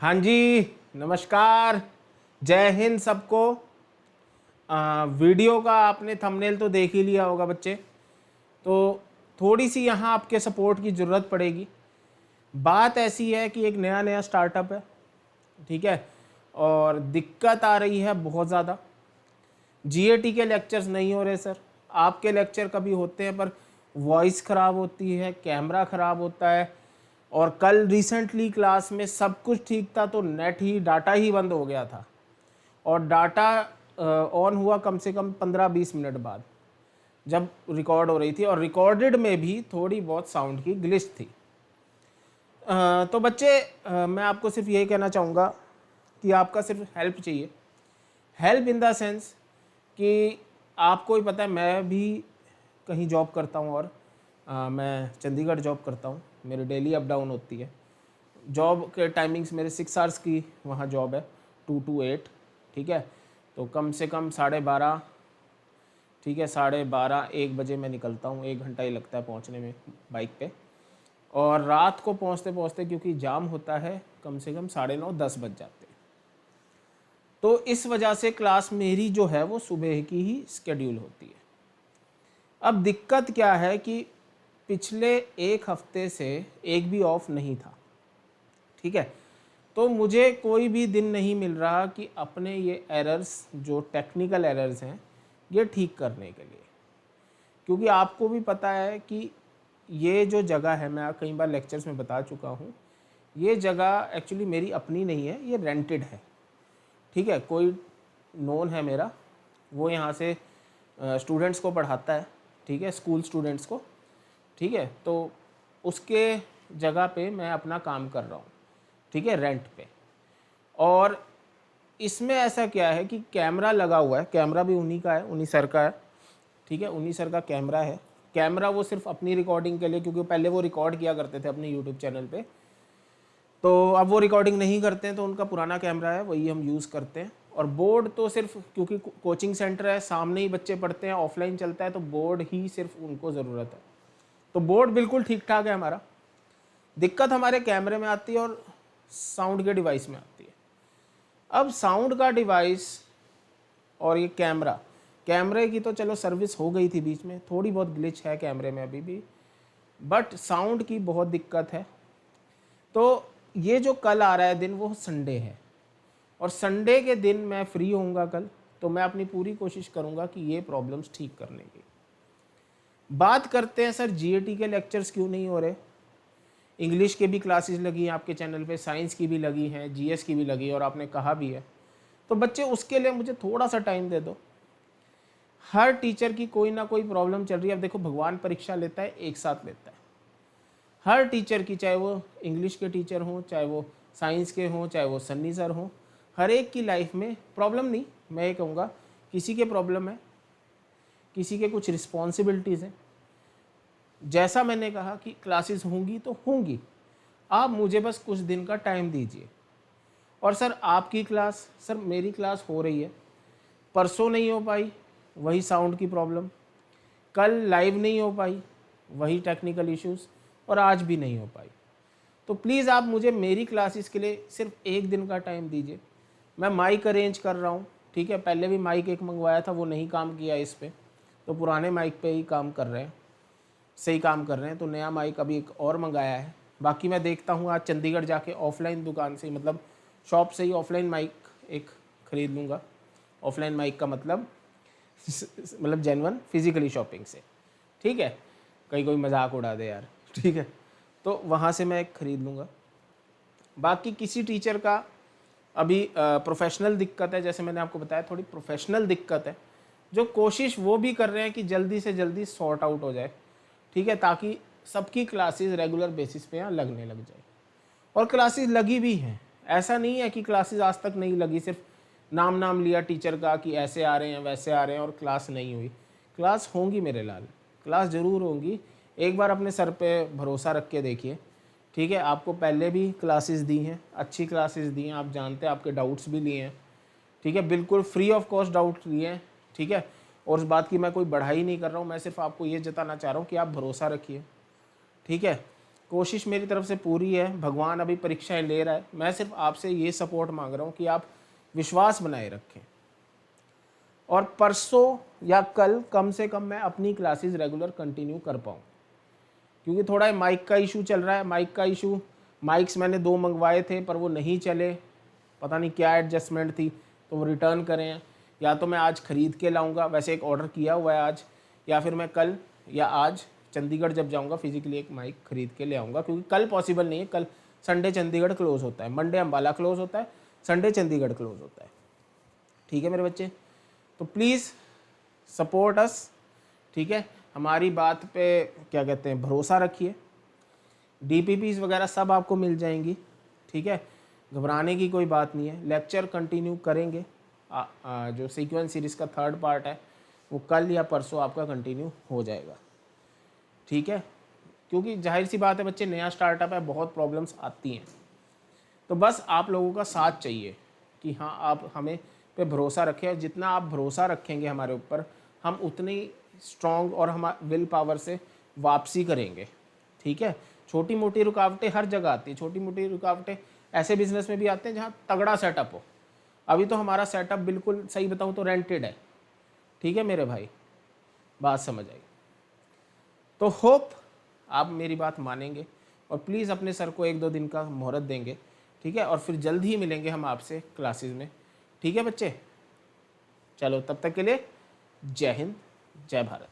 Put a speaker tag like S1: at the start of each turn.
S1: हाँ जी, नमस्कार। जय हिंद सबको। वीडियो का आपने थंबनेल तो देख ही लिया होगा बच्चे। तो थोड़ी सी यहाँ आपके सपोर्ट की ज़रूरत पड़ेगी। बात ऐसी है कि एक नया नया स्टार्टअप है, ठीक है, और दिक्कत आ रही है बहुत ज़्यादा। जीएटी के लेक्चर्स नहीं हो रहे सर। आपके लेक्चर कभी होते हैं पर वॉइस ख़राब होती है, कैमरा ख़राब होता है। और कल रिसेंटली क्लास में सब कुछ ठीक था तो नेट ही डाटा ही बंद हो गया था, और डाटा ऑन हुआ कम से कम 15-20 मिनट बाद जब रिकॉर्ड हो रही थी, और रिकॉर्डेड में भी थोड़ी बहुत साउंड की ग्लिच थी। तो बच्चे, मैं आपको सिर्फ यही कहना चाहूँगा कि आपका सिर्फ हेल्प चाहिए। हेल्प इन द सेंस कि आपको ही पता है मैं भी कहीं जॉब करता हूँ, और मैं चंडीगढ़ जॉब करता हूँ। मेरी डेली अप डाउन होती है। जॉब के टाइमिंग्स मेरे 6 आवर्स की वहाँ जॉब है, 2 to 8, ठीक है। तो कम से कम 12:30, ठीक है, 12:30-1 बजे मैं निकलता हूँ। 1 घंटा ही लगता है पहुँचने में बाइक पे, और रात को पहुँचते पहुँचते क्योंकि जाम होता है कम से कम 9:30-10 बज जाते हैं। तो इस वजह से क्लास मेरी जो है वो सुबह की ही स्केड्यूल होती है। अब दिक्कत क्या है कि पिछले 1 हफ्ते से एक भी ऑफ नहीं था, ठीक है। तो मुझे कोई भी दिन नहीं मिल रहा कि अपने ये एरर्स, जो टेक्निकल एरर्स हैं, ये ठीक करने के लिए। क्योंकि आपको भी पता है कि ये जो जगह है, मैं कई बार लेक्चर्स में बता चुका हूँ, ये जगह एक्चुअली मेरी अपनी नहीं है, ये रेंटेड है, ठीक है। कोई नोन है मेरा, वो यहाँ से स्टूडेंट्स को पढ़ाता है, ठीक है, स्कूल स्टूडेंट्स को, ठीक है। तो उसके जगह पे मैं अपना काम कर रहा हूँ, ठीक है, रेंट पे। और इसमें ऐसा क्या है कि कैमरा लगा हुआ है, कैमरा भी उन्हीं का है, उन्हीं सर का है, ठीक है, उन्हीं सर का कैमरा है। कैमरा वो सिर्फ अपनी रिकॉर्डिंग के लिए, क्योंकि पहले वो रिकॉर्ड किया करते थे अपने यूट्यूब चैनल पे, तो अब वो रिकॉर्डिंग नहीं करते हैं, तो उनका पुराना कैमरा है, वही हम यूज़ करते हैं। और बोर्ड तो सिर्फ, क्योंकि कोचिंग सेंटर है, सामने ही बच्चे पढ़ते हैं, ऑफलाइन चलता है, तो बोर्ड ही सिर्फ उनको ज़रूरत है। तो बोर्ड बिल्कुल ठीक ठाक है हमारा। दिक्कत हमारे कैमरे में आती है और साउंड के डिवाइस में आती है। अब साउंड का डिवाइस और ये कैमरे की तो चलो सर्विस हो गई थी बीच में, थोड़ी बहुत ग्लिच है कैमरे में अभी भी, बट साउंड की बहुत दिक्कत है। तो ये जो कल आ रहा है दिन, वो संडे है, और संडे के दिन मैं फ्री होऊंगा कल, तो मैं अपनी पूरी कोशिश करूंगा कि ये प्रॉब्लम्स ठीक करने की। बात करते हैं सर, जीएटी के लेक्चर्स क्यों नहीं हो रहे। इंग्लिश के भी क्लासेस लगी हैं आपके चैनल पे, साइंस की भी लगी हैं, जीएस की भी लगी है, और आपने कहा भी है। तो बच्चे, उसके लिए मुझे थोड़ा सा टाइम दे दो। हर टीचर की कोई ना कोई प्रॉब्लम चल रही है। अब देखो, भगवान परीक्षा लेता है, एक साथ लेता है हर टीचर की, चाहे वो इंग्लिश के टीचर हों, चाहे वो साइंस के हों, चाहे वो सन्नी सर हों। हर एक की लाइफ में प्रॉब्लम नहीं, मैं ये कहूँगा, किसी के प्रॉब्लम है, किसी के कुछ रिस्पॉन्सिबिलिटीज़ हैं। जैसा मैंने कहा कि क्लासेस होंगी तो होंगी, आप मुझे बस कुछ दिन का टाइम दीजिए। और सर आपकी क्लास, सर मेरी क्लास हो रही है, परसों नहीं हो पाई, वही साउंड की प्रॉब्लम, कल लाइव नहीं हो पाई, वही टेक्निकल इश्यूज़, और आज भी नहीं हो पाई। तो प्लीज़ आप मुझे मेरी क्लासेस के लिए सिर्फ एक दिन का टाइम दीजिए। मैं माइक अरेंज कर रहा हूँ, ठीक है। पहले भी माइक एक मंगवाया था, वो नहीं काम किया इस पर, तो पुराने माइक पे ही काम कर रहे हैं, सही काम कर रहे हैं। तो नया माइक अभी एक और मंगाया है। बाकी मैं देखता हूँ आज चंडीगढ़ जाके ऑफलाइन दुकान से, मतलब शॉप से ही ऑफलाइन माइक एक ख़रीद लूँगा। ऑफलाइन माइक का मतलब जेन्युइन फिजिकली शॉपिंग से, ठीक है। कहीं कोई मजाक उड़ा दे यार, ठीक है। तो वहाँ से मैं एक ख़रीद लूँगा। बाकी किसी टीचर का अभी प्रोफेशनल दिक्कत है, जैसे मैंने आपको बताया, थोड़ी प्रोफेशनल दिक्कत है, जो कोशिश वो भी कर रहे हैं कि जल्दी से जल्दी सॉर्ट आउट हो जाए, ठीक है, ताकि सबकी क्लासेस रेगुलर बेसिस पे यहाँ लगने लग जाए। और क्लासेस लगी भी हैं, ऐसा नहीं है कि क्लासेस आज तक नहीं लगी, सिर्फ नाम लिया टीचर का कि ऐसे आ रहे हैं वैसे आ रहे हैं, और क्लास नहीं हुई। क्लास होंगी मेरे लाल, क्लास ज़रूर होंगी। एक बार अपने सर पे भरोसा रख के देखिए, ठीक है। आपको पहले भी क्लासेस दी हैं, अच्छी क्लासेस दी हैं, आप जानते हैं, आपके डाउट्स भी लिए हैं, ठीक है, बिल्कुल फ्री ऑफ कॉस्ट डाउट लिए हैं, ठीक है। और उस बात की मैं कोई बढ़ाई नहीं कर रहा हूँ, मैं सिर्फ आपको ये जताना चाह रहा हूँ कि आप भरोसा रखिए, ठीक है। कोशिश मेरी तरफ से पूरी है, भगवान अभी परीक्षाएं ले रहा है, मैं सिर्फ आपसे ये सपोर्ट मांग रहा हूँ कि आप विश्वास बनाए रखें। और परसों या कल कम से कम मैं अपनी क्लासेस रेगुलर कंटिन्यू कर पाऊँ, क्योंकि थोड़ा माइक का इशू चल रहा है। माइक का इशू, माइक्स मैंने 2 मंगवाए थे पर वो नहीं चले, पता नहीं क्या एडजस्टमेंट थी, तो वो रिटर्न करें हैं। या तो मैं आज ख़रीद के लाऊंगा, वैसे एक ऑर्डर किया हुआ है आज, या फिर मैं कल या आज चंडीगढ़ जब जाऊंगा फिजिकली एक माइक ख़रीद के ले आऊँगा, क्योंकि कल पॉसिबल नहीं है। कल संडे चंडीगढ़ क्लोज़ होता है, मंडे अम्बाला क्लोज़ होता है, संडे चंडीगढ़ क्लोज़ होता है। ठीक है मेरे बच्चे, तो प्लीज़ सपोर्ट अस, ठीक है। हमारी बात पे क्या कहते हैं, भरोसा रखिए। DPPs वगैरह सब आपको मिल जाएंगी, ठीक है, घबराने की कोई बात नहीं है। लेक्चर कंटिन्यू करेंगे। जो सीक्वेंस सीरीज़ का 3rd पार्ट है वो कल या परसों आपका कंटिन्यू हो जाएगा, ठीक है। क्योंकि जाहिर सी बात है बच्चे, नया स्टार्टअप है, बहुत प्रॉब्लम्स आती हैं, तो बस आप लोगों का साथ चाहिए कि हाँ आप हमें पे भरोसा रखें। जितना आप भरोसा रखेंगे हमारे ऊपर, हम उतनी स्ट्रॉन्ग और हम विल पावर से वापसी करेंगे, ठीक है। छोटी मोटी रुकावटें हर जगह आती है, छोटी मोटी रुकावटें ऐसे बिजनेस में भी आते हैं जहाँ तगड़ा सेटअप हो। अभी तो हमारा सेटअप बिल्कुल सही बताऊँ तो रेंटेड है, ठीक है मेरे भाई, बात समझ आई। तो होप आप मेरी बात मानेंगे और प्लीज़ अपने सर को 1-2 दिन का मोहलत देंगे, ठीक है। और फिर जल्द ही मिलेंगे हम आपसे क्लासेस में, ठीक है बच्चे। चलो तब तक के लिए जय हिंद, जय भारत।